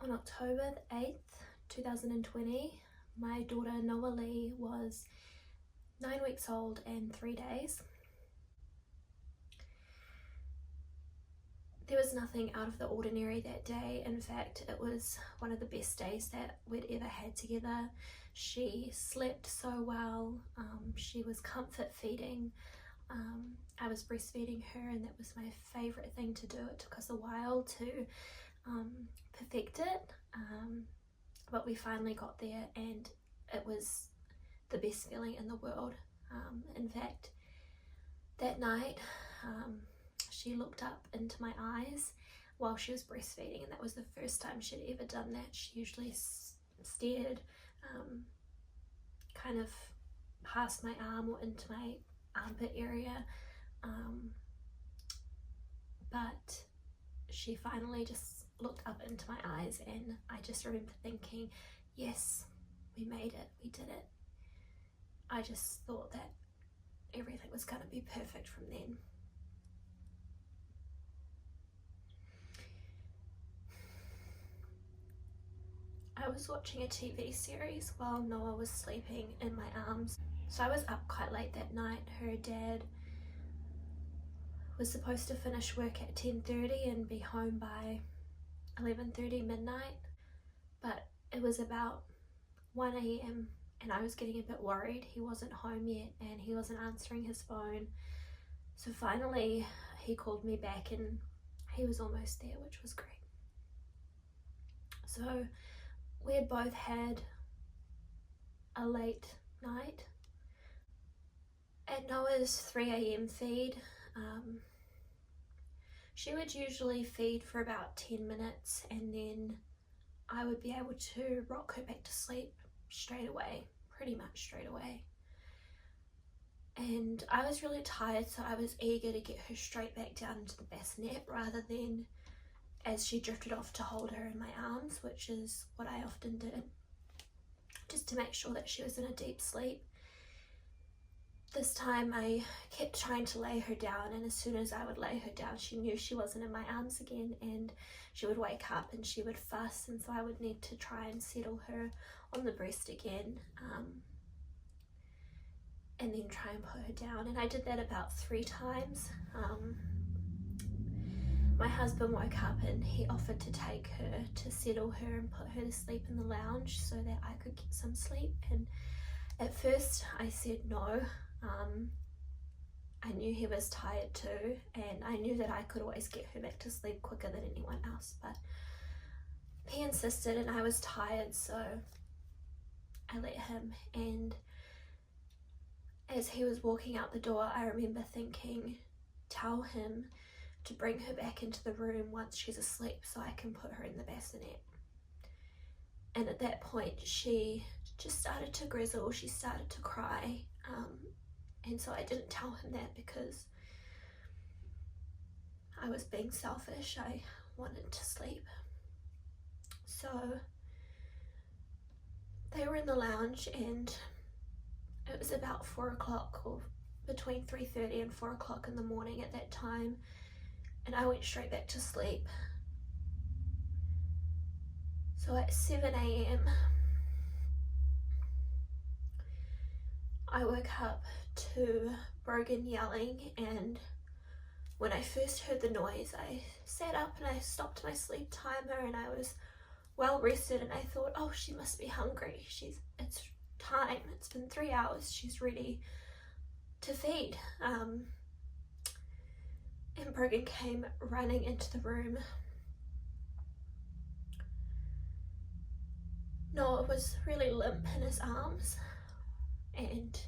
On October the 8th, 2020, my daughter Noah Lee was 9 weeks old and 3 days. There was nothing out of the ordinary that day. In fact, it was one of the best days that we'd ever had together. She slept so well. She was comfort feeding. I was breastfeeding her, and that was my favorite thing to do. It took us a while to perfect it, but we finally got there, and it was the best feeling in the world. In fact, that night, she looked up into my eyes while she was breastfeeding, and that was the first time she'd ever done that. She usually stared kind of past my arm or into my armpit area, but she finally just looked up into my eyes, and I just remember thinking, yes, we made it, we did it. I just thought that everything was going to be perfect from then. I was watching a TV series while Noah was sleeping in my arms. So I was up quite late that night. Her dad was supposed to finish work at 10:30 and be home by 11:30 midnight, but it was about 1 a.m. and I was getting a bit worried. He wasn't home yet and he wasn't answering his phone. So finally he called me back and he was almost there, which was great. So we had both had a late night. At Noah's 3 a.m. feed, she would usually feed for about 10 minutes and then I would be able to rock her back to sleep straight away, pretty much straight away. And I was really tired, so I was eager to get her straight back down into the bassinet rather than as she drifted off to hold her in my arms, which is what I often did, just to make sure that she was in a deep sleep. This time I kept trying to lay her down, and as soon as I would lay her down, she knew she wasn't in my arms again, and she would wake up and she would fuss, and so I would need to try and settle her on the breast again, and then try and put her down. And I did that about 3 times. My husband woke up and he offered to take her to settle her and put her to sleep in the lounge so that I could get some sleep. And at first I said no. I knew he was tired too, and I knew that I could always get her back to sleep quicker than anyone else, but he insisted and I was tired, so I let him. And as he was walking out the door, I remember thinking, tell him to bring her back into the room once she's asleep so I can put her in the bassinet. And at that point she just started to grizzle, she started to cry, and so I didn't tell him that because I was being selfish. I wanted to sleep. So they were in the lounge and it was about 4 o'clock, or between 3:30 and 4 o'clock in the morning at that time, and I went straight back to sleep. So at 7 a.m. I woke up to Brogan yelling, and when I first heard the noise I sat up and I stopped my sleep timer, and I was well rested, and I thought, oh, she must be hungry, it's time, it's been 3 hours, she's ready to feed. And Brogan came running into the room. Noah was really limp in his arms, and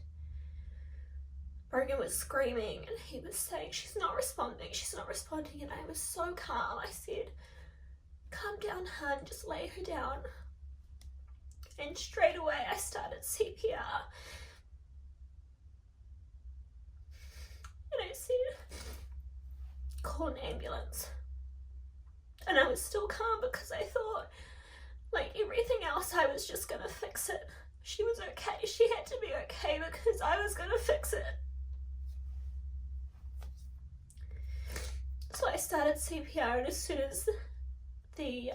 Brogan was screaming and he was saying, she's not responding, and I was so calm. I said, calm down, hun, just lay her down. And straight away I started CPR. And I said, call an ambulance. And I was still calm because I thought, like everything else, I was just gonna fix it. She was okay, she had to be okay because I was gonna fix it. So I started CPR, and as soon as the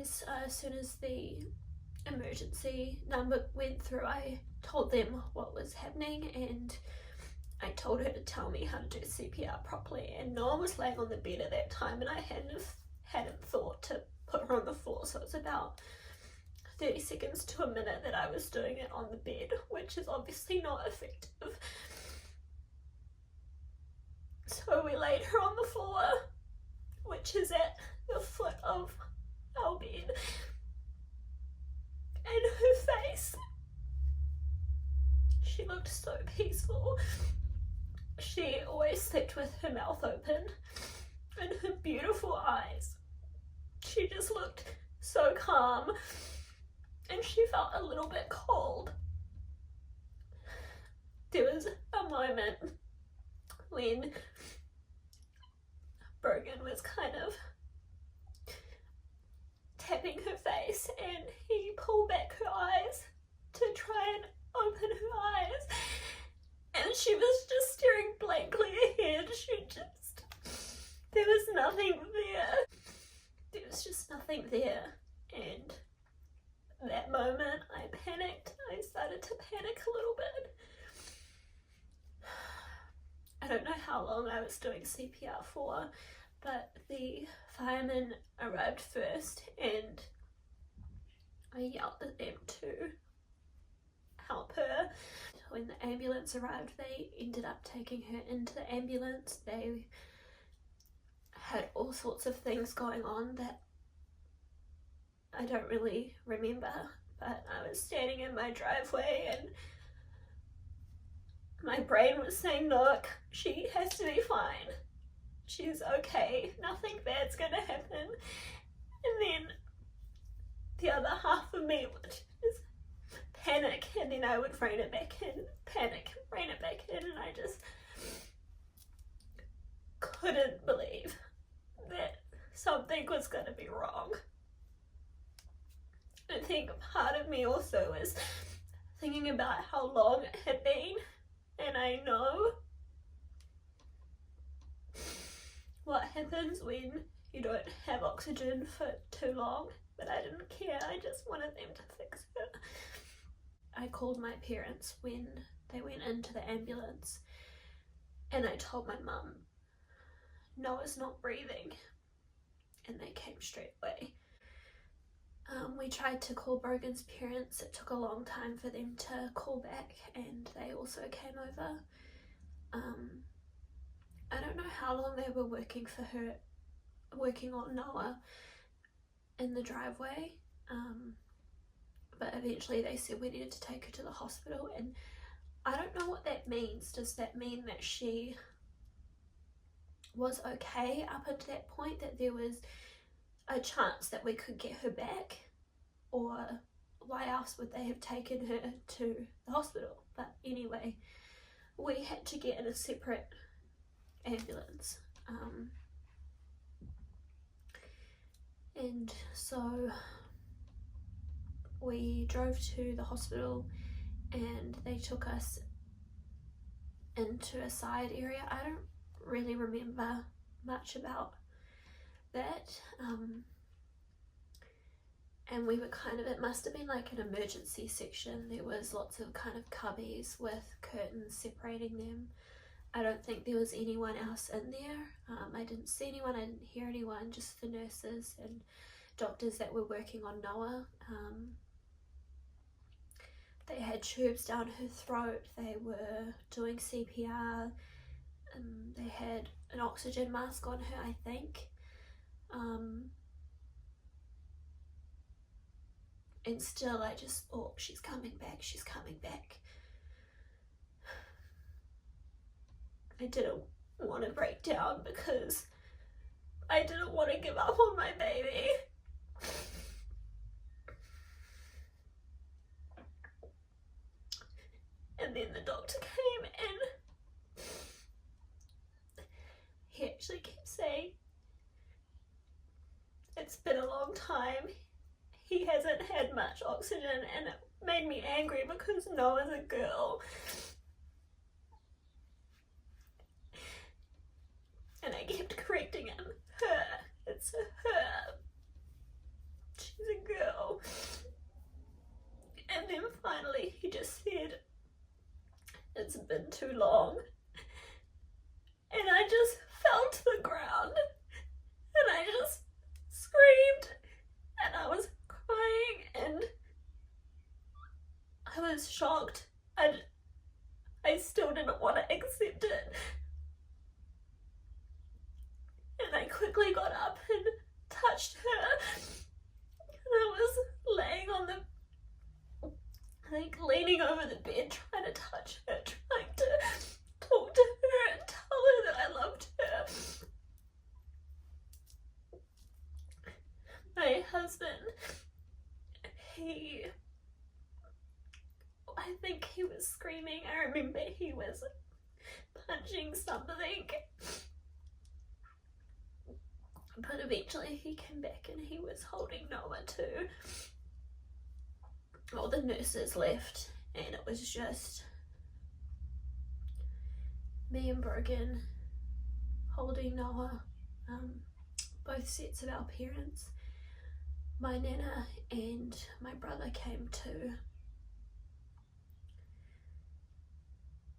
as soon as the emergency number went through, I told them what was happening, and I told her to tell me how to do CPR properly, and no one was laying on the bed at that time, and I hadn't thought to put her on the floor, so it's about 30 seconds to a minute that I was doing it on the bed, which is obviously not effective. So we laid her on the floor, which is at the foot of our bed, and her face, she looked so peaceful. She always slept with her mouth open, and her beautiful eyes, she just looked so calm, and she felt a little bit cold. There was a moment when Brogan was kind of tapping her face, and he pulled back her eyes to try and open her eyes, and she was just staring blankly ahead. There was nothing there. There was just nothing there, and that moment I panicked. I started to panic a little bit. I don't know how long I was doing CPR for, but the firemen arrived first, and I yelled at them to help her. When the ambulance arrived, they ended up taking her into the ambulance. They had all sorts of things going on that I don't really remember, but I was standing in my driveway and my brain was saying, look, she has to be fine. She's okay. Nothing bad's gonna happen. And then the other half of me would just panic, and then I would rein it back in, panic, rein it back in, and I just couldn't believe that something was gonna be wrong. I think part of me also was thinking about how long it had been, and I know what happens when you don't have oxygen for too long, but I didn't care. I just wanted them to fix it. I called my parents when they went into the ambulance, and I told my mum, Noah's not breathing, and they came straight away. We tried to call Brogan's parents. It took a long time for them to call back, and they also came over. I don't know how long they were working on Noah in the driveway, but eventually they said we needed to take her to the hospital, and I don't know what that means. Does that mean that she was okay up until that point, that there was a chance that we could get her back, or why else would they have taken her to the hospital? But anyway, we had to get in a separate ambulance, and so we drove to the hospital, and they took us into a side area. I don't really remember much about that, and we were it must have been like an emergency section. There was lots of kind of cubbies with curtains separating them. I don't think there was anyone else in there. I didn't see anyone, I didn't hear anyone, just the nurses and doctors that were working on Noah. They had tubes down her throat, they were doing CPR, they had an oxygen mask on her, I think. And still I just thought, she's coming back, she's coming back. I didn't want to break down because I didn't want to give up on my baby. And then the doctor came, and he actually kept saying, it's been a long time, he hasn't had much oxygen, and it made me angry because Noah's a girl. And I kept correcting him. Her. It's her. quickly got up and touched her. And I was laying on leaning over the bed, trying to touch her, trying to talk to her and tell her that I loved her. My husband, I think he was screaming. I remember he was punching something. But eventually he came back and he was holding Noah too. All the nurses left and it was just me and Brogan holding Noah, both sets of our parents. My nana and my brother came too.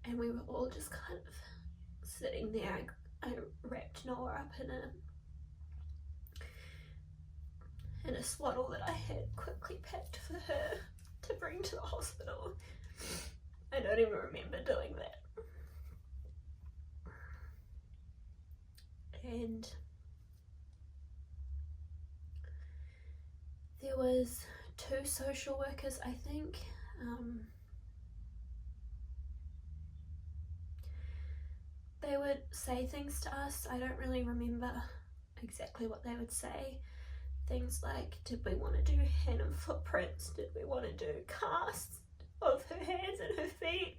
And we were all just kind of sitting there. I wrapped Noah up in a swaddle that I had quickly packed for her to bring to the hospital. I don't even remember doing that. And there was 2 social workers, I think. They would say things to us. I don't really remember exactly what they would say. Things like, did we want to do hand and footprints? Did we want to do casts of her hands and her feet?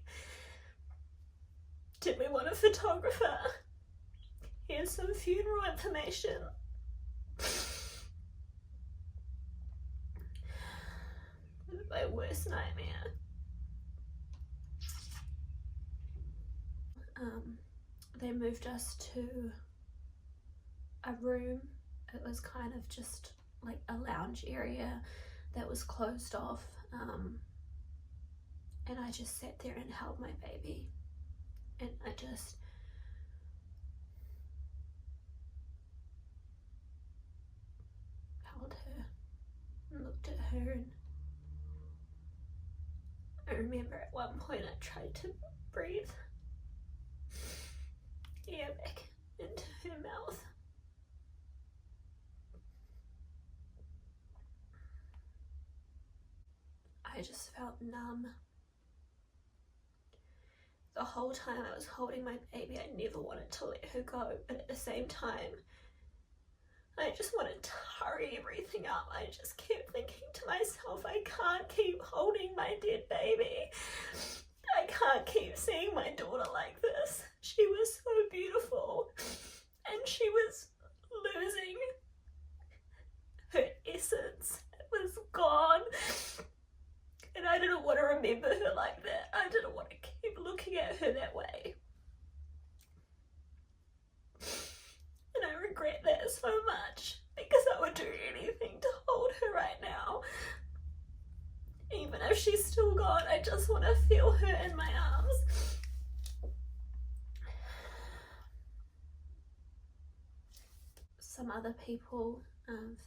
Did we want a photographer? Here's some funeral information. It was my worst nightmare. They moved us to a room. It was kind of just like a lounge area that was closed off, and I just sat there and held my baby, and I just held her and looked at her, and I remember at one point I tried to breathe air back into her mouth. I just felt numb. The whole time I was holding my baby, I never wanted to let her go, but at the same time, I just wanted to hurry everything up. I just kept thinking to myself, I can't keep holding my dead baby. I can't keep seeing my daughter like this. She was so beautiful, and she was losing her essence. It was gone. And I didn't want to remember her like that. I didn't want to keep looking at her that way. And I regret that so much, because I would do anything to hold her right now. Even if she's still gone, I just want to feel her in my arms. Some other people,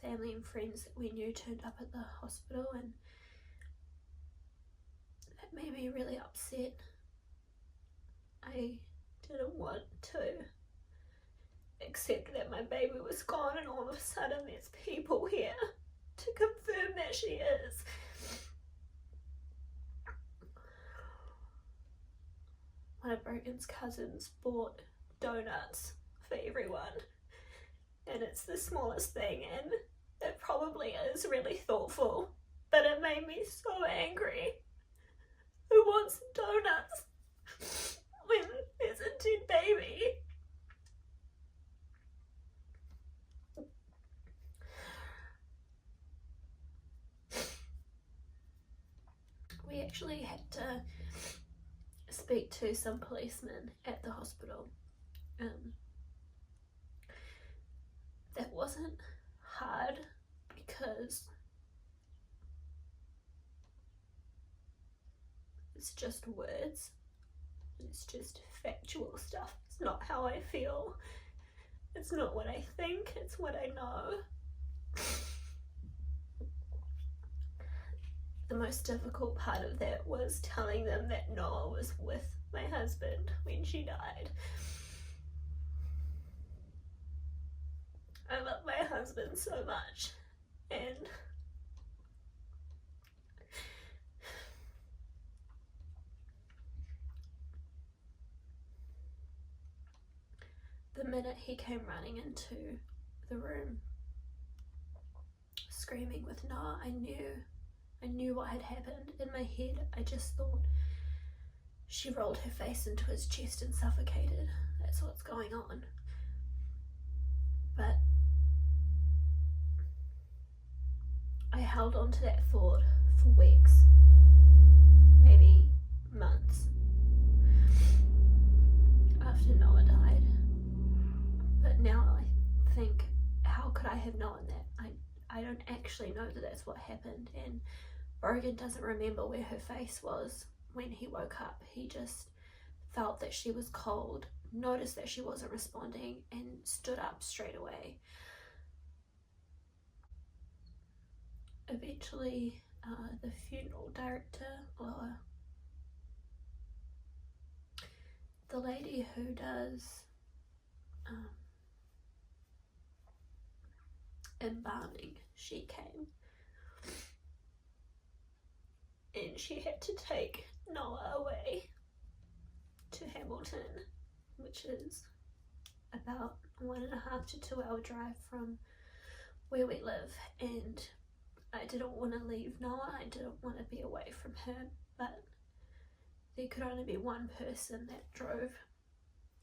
family and friends that we knew, turned up at the hospital, and that made me really upset. I didn't want to accept that my baby was gone, and all of a sudden there's people here to confirm that she is. One of Brogan's cousins bought donuts for everyone, and it's the smallest thing, and it probably is really thoughtful, but it made me so angry. Who wants donuts when there's a dead baby? We actually had to speak to some policemen at the hospital. That wasn't hard because it's just words. It's just factual stuff. It's not how I feel. It's not what I think. It's what I know. The most difficult part of that was telling them that Noah was with my husband when she died. husband so much, and the minute he came running into the room screaming with Noah, I knew what had happened. In my head, I just thought, she rolled her face into his chest and suffocated. That's what's going on. But I held on to that thought for weeks, maybe months, after Noah died. But now I think, how could I have known that? I don't actually know that that's what happened, and Brogan doesn't remember where her face was when he woke up. He just felt that she was cold, noticed that she wasn't responding, and stood up straight away. Eventually, the funeral director, or the lady who does embalming, she came, and she had to take Noah away to Hamilton, which is about 1.5 to 2 hour drive from where we live, and I didn't want to leave Noah, I didn't want to be away from her, but there could only be one person that drove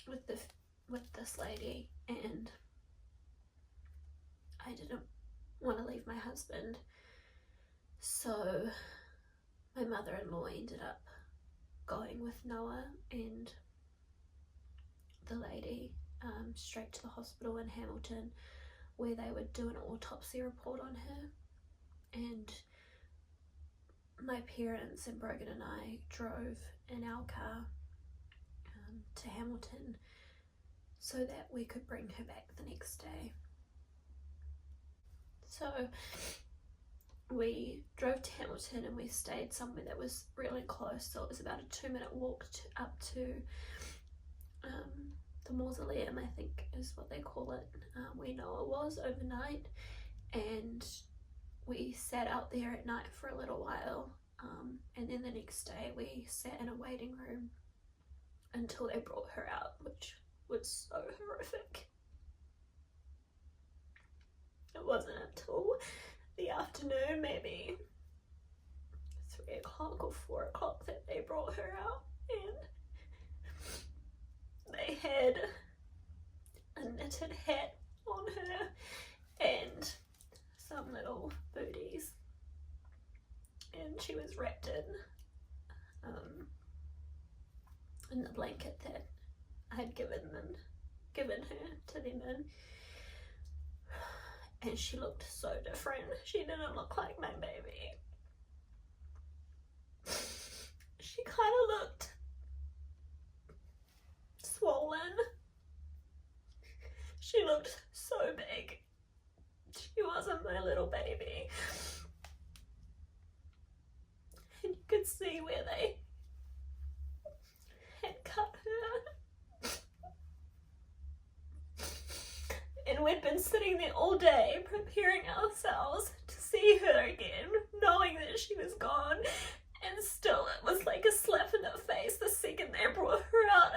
with this lady, and I didn't want to leave my husband, so my mother-in-law ended up going with Noah and the lady straight to the hospital in Hamilton, where they would do an autopsy report on her. And my parents and Brogan and I drove in our car to Hamilton so that we could bring her back the next day. So we drove to Hamilton and we stayed somewhere that was really close, so it was about a 2-minute walk up to the mausoleum, I think is what they call it, where Noah was overnight, and we sat out there at night for a little while, and then the next day we sat in a waiting room until they brought her out, which was so horrific. It wasn't until the afternoon, maybe 3 o'clock or 4 o'clock, that they brought her out, and they had a knitted hat on her and some little booties, and she was wrapped in the blanket that I had given her to them in. And she looked so different. She didn't look like my baby. She kind of looked swollen. She looked so big. She wasn't my little baby. And you could see where they had cut her. And we'd been sitting there all day preparing ourselves to see her again, knowing that she was gone, and still it was like a slap in the face the second they brought her out.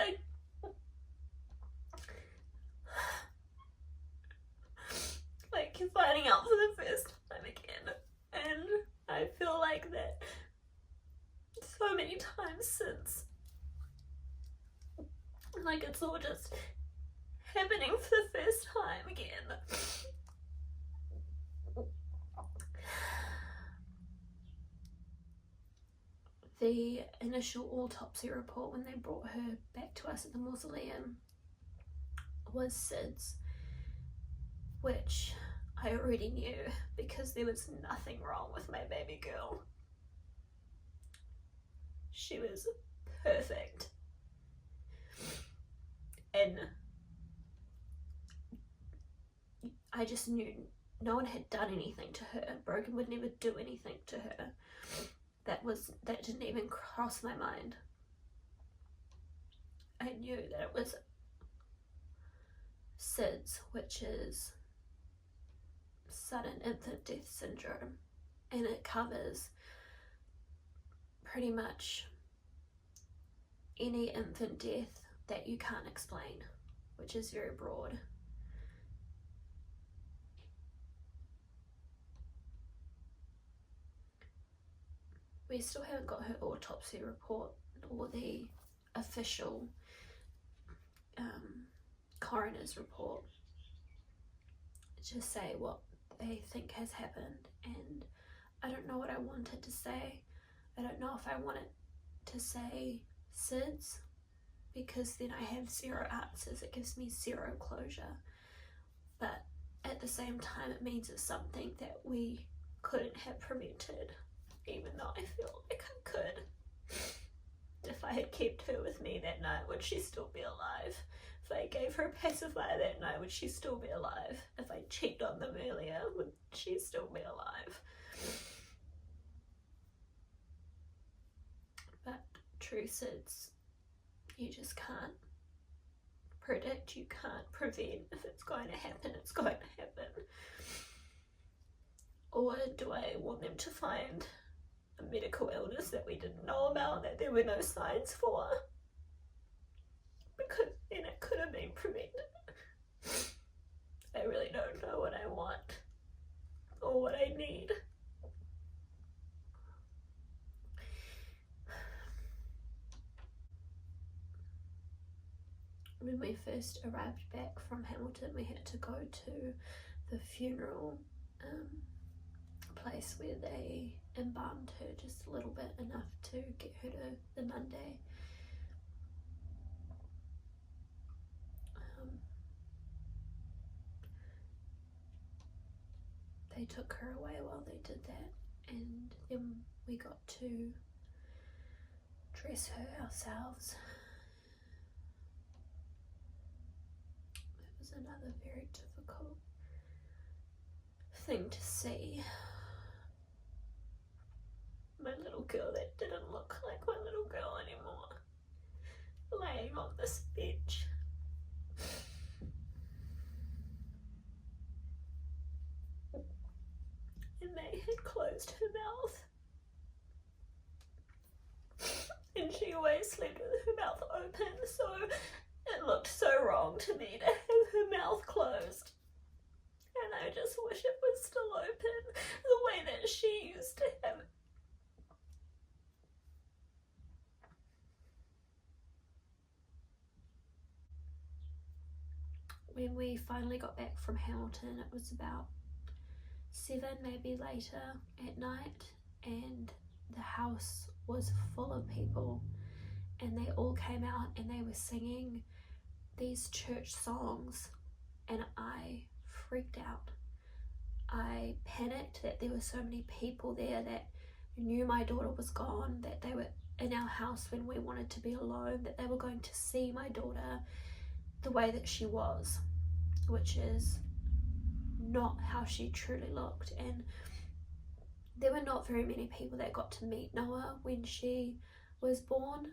Like you're finding out for the first time again, and I feel like that so many times since, like it's all just happening for the first time again. The initial autopsy report when they brought her back to us at the mausoleum was SIDS, which I already knew because there was nothing wrong with my baby girl. She was perfect. And I just knew no one had done anything to her. Brogan would never do anything to her. That didn't even cross my mind. I knew that it was SIDS, which is sudden infant death syndrome, and it covers pretty much any infant death that you can't explain, which is very broad. We still haven't got her autopsy report or the official coroner's report to say what they think has happened, and I don't know what I wanted to say. I don't know if I wanted to say SIDS, because then I have zero answers. It gives me zero closure, but at the same time it means it's something that we couldn't have prevented, even though I feel like I could. If I had kept her with me that night, would she still be alive? If I gave her a pacifier that night, would she still be alive? If I cheated on them earlier, would she still be alive? But truth is, you just can't predict, you can't prevent. If it's going to happen, it's going to happen. Or do I want them to find a medical illness that we didn't know about, that there were no signs for? Because then it could have been prevented. I really don't know what I want or what I need. When we first arrived back from Hamilton, we had to go to the funeral place where they embalmed her just a little bit, enough to get her to the Monday. They took her away while they did that, and then we got to dress her ourselves. It was another very difficult thing to see. My little girl that didn't look like my little girl anymore, laying on this bench. And they had closed her mouth. And she always slept with her mouth open, so it looked so wrong to me to have her mouth closed. And I just wish it was still open, the way that she used to have it. When we finally got back from Hamilton, it was about 7, maybe later at night, and the house was full of people, and they all came out and they were singing these church songs, and I freaked out. I panicked that there were so many people there that knew my daughter was gone, that they were in our house when we wanted to be alone, that they were going to see my daughter the way that she was, which is not how she truly looked. And there were not very many people that got to meet Noah when she was born,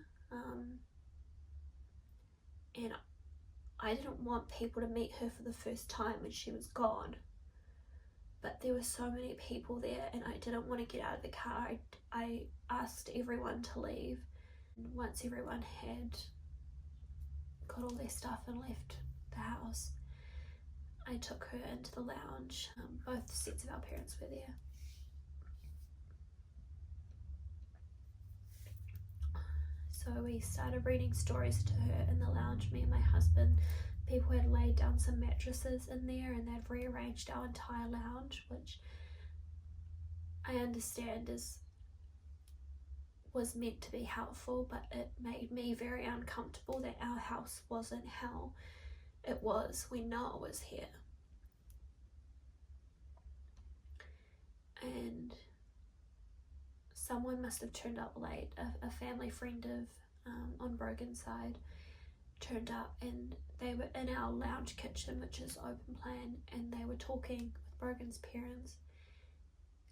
and I didn't want people to meet her for the first time when she was gone, but there were so many people there, and I didn't want to get out of the car. I asked everyone to leave. Once everyone had got all their stuff and left the house, I took her into the lounge. Both sets of our parents were there. So we started reading stories to her in the lounge, me and my husband. People had laid down some mattresses in there and they'd rearranged our entire lounge, which I understand was meant to be helpful, but it made me very uncomfortable that our house wasn't how it was when Noah was here. And someone must have turned up late. A family friend of on Brogan's side turned up, and they were in our lounge kitchen, which is open plan, and they were talking with Brogan's parents,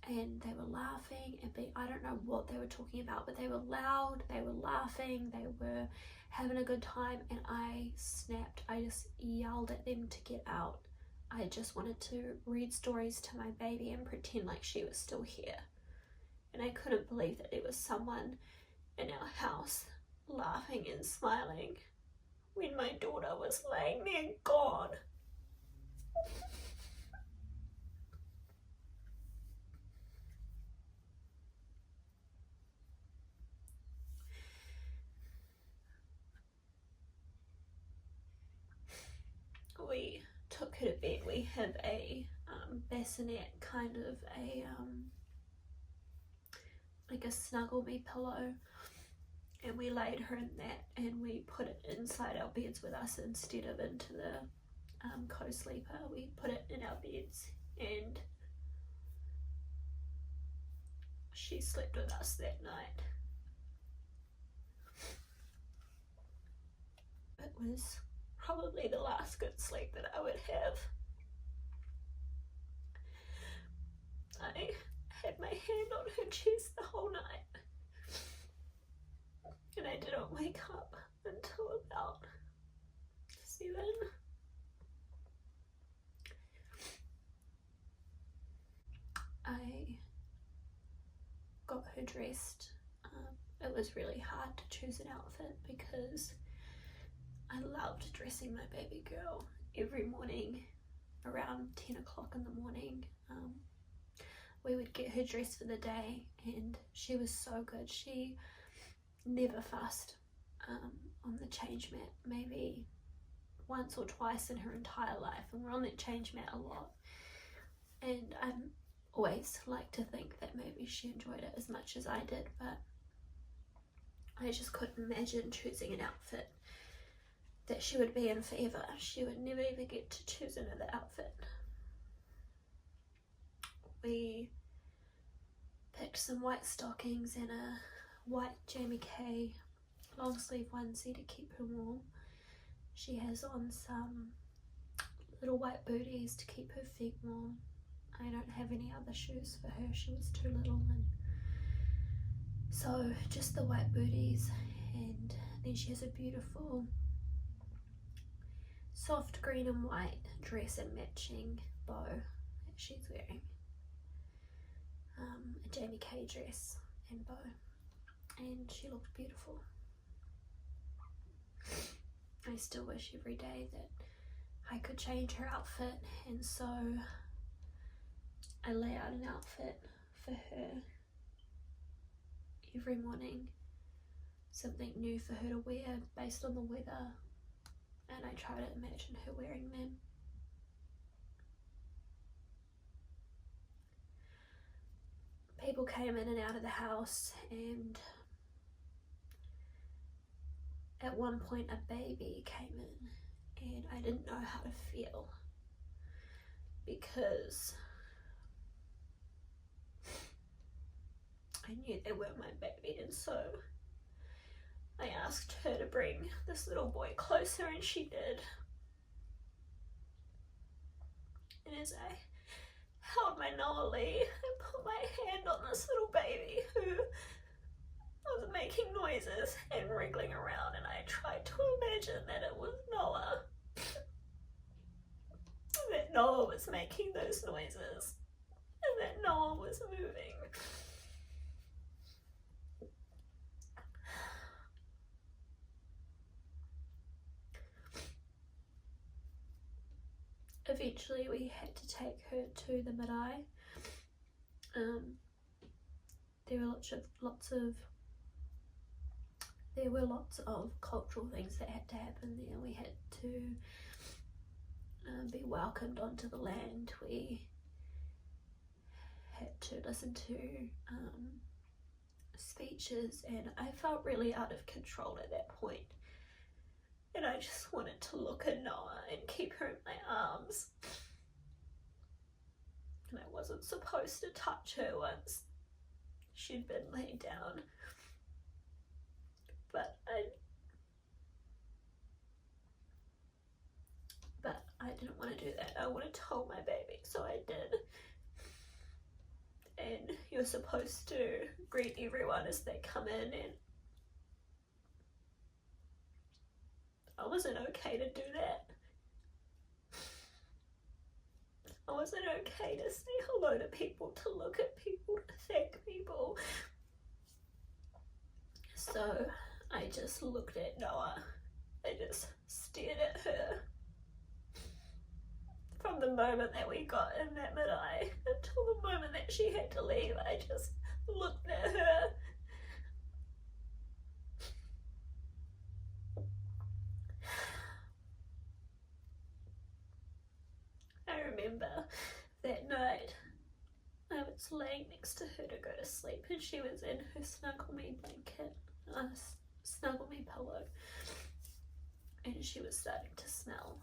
and they were laughing and I don't know what they were talking about, but they were loud, they were laughing, they were having a good time, and I snapped. I just yelled at them to get out. I just wanted to read stories to my baby and pretend like she was still here. And I couldn't believe that there was someone in our house laughing and smiling when my daughter was laying there gone. We took her to bed. We have a bassinet, kind of a like a snuggle me pillow, and we laid her in that, and we put it inside our beds with us instead of into the co-sleeper. We put it in our beds, and she slept with us that night. It was probably the last good sleep that I would have. I had my hand on her chest the whole night, and I didn't wake up until about 7. I got her dressed. It was really hard to choose an outfit because I loved dressing my baby girl every morning around 10 o'clock in the morning. We would get her dressed for the day, and she was so good. She never fussed on the change mat, maybe once or twice in her entire life, and we're on that change mat a lot. And I always like to think that maybe she enjoyed it as much as I did, but I just couldn't imagine choosing an outfit that she would be in forever. She would never ever get to choose another outfit. We picked some white stockings and a white Jamie Kay long sleeve onesie to keep her warm. She has on some little white booties to keep her feet warm. I don't have any other shoes for her, she was too little, and so just the white booties. And then she has a beautiful soft green and white dress and matching bow that she's wearing. A Jamie Kay dress and bow, and she looked beautiful. I still wish every day that I could change her outfit, and so I lay out an outfit for her every morning, something new for her to wear based on the weather, and I try to imagine her wearing them. People came in and out of the house, and at one point a baby came in, and I didn't know how to feel because I knew they were my baby, and so I asked her to bring this little boy closer, and she did. And as I held my Noah Lee and put my hand on this little baby who was making noises and wriggling around, and I tried to imagine that it was Noah, that Noah was making those noises, and that Noah was moving. Eventually we had to take her to the marae. There were lots of cultural things that had to happen there. We had to be welcomed onto the land. We had to listen to speeches, and I felt really out of control at that point. And I just wanted to look at Noah and keep her in my arms. And I wasn't supposed to touch her once she'd been laid down. But I didn't want to do that. I wanted to hold my baby, so I did. And you're supposed to greet everyone as they come in, and I wasn't okay to do that. I wasn't okay to say hello to people, to look at people, to thank people. So I just looked at Noah. I just stared at her. From the moment that we got in that mid-eye until the moment that she had to leave, I just looked at her. I remember that night I was laying next to her to go to sleep, and she was in her Snuggle Me blanket, Snuggle Me pillow, and she was starting to smell.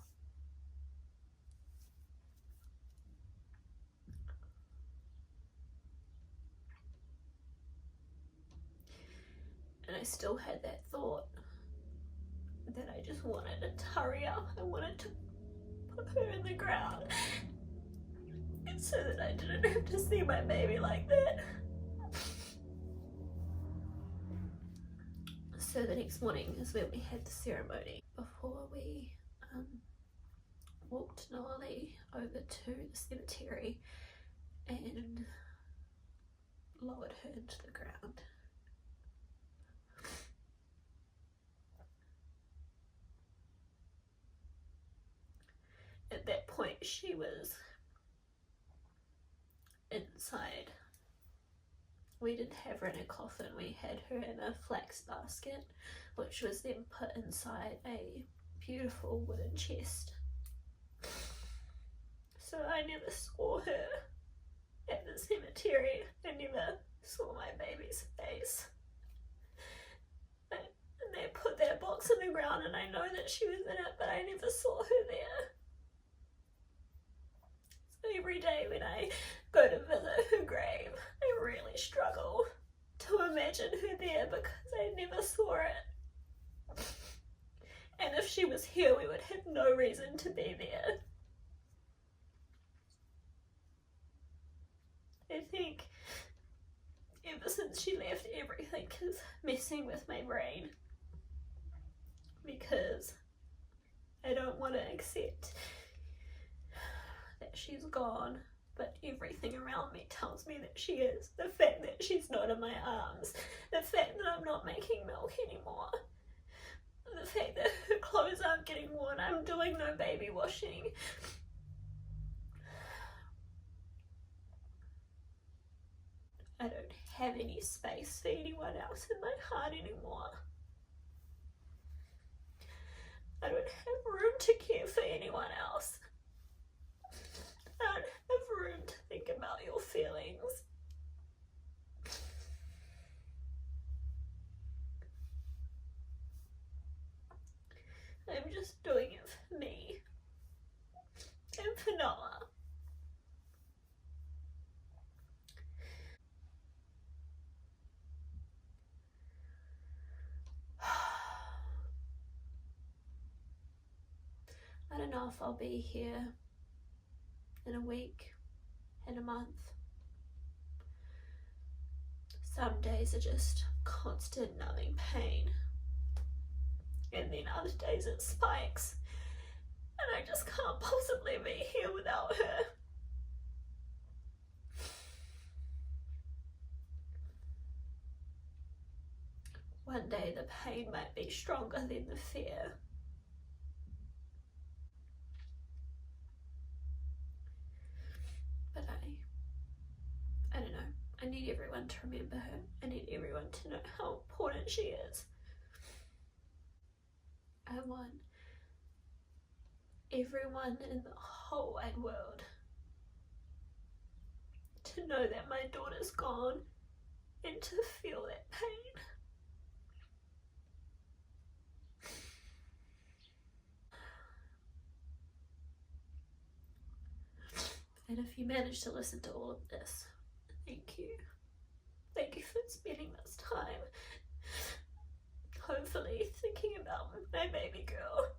And I still had that thought that I just wanted to hurry up. I wanted to put her in the ground so that I didn't have to see my baby like that. So the next morning is when we had the ceremony. Before we walked Noah Lee over to the cemetery and lowered her into the ground. At that point, she was inside. We didn't have her in a coffin, we had her in a flax basket, which was then put inside a beautiful wooden chest. So I never saw her at the cemetery. I never saw my baby's face. And they put that box in the ground, and I know that she was in it, but I never saw her there. So every day when I go to visit her grave, I really struggle to imagine her there because I never saw it. And if she was here, we would have no reason to be there. I think ever since she left, everything is messing with my brain because I don't want to accept that she's gone, but everything around me tells me that she is. The fact that she's not in my arms, the fact that I'm not making milk anymore, the fact that her clothes aren't getting worn, I'm doing no baby washing. I don't have any space for anyone else in my heart anymore. I don't have room to care for anyone else. I don't have room to think about your feelings. I'm just doing it for me and for Noah. I don't know if I'll be here in a week, in a month. Some days are just constant numbing pain, and then other days it spikes, and I just can't possibly be here without her. One day the pain might be stronger than the fear. But I don't know. I need everyone to remember her. I need everyone to know how important she is. I want everyone in the whole wide world to know that my daughter's gone and to feel that pain. And if you manage to listen to all of this, thank you. Thank you for spending this time, hopefully thinking about my baby girl.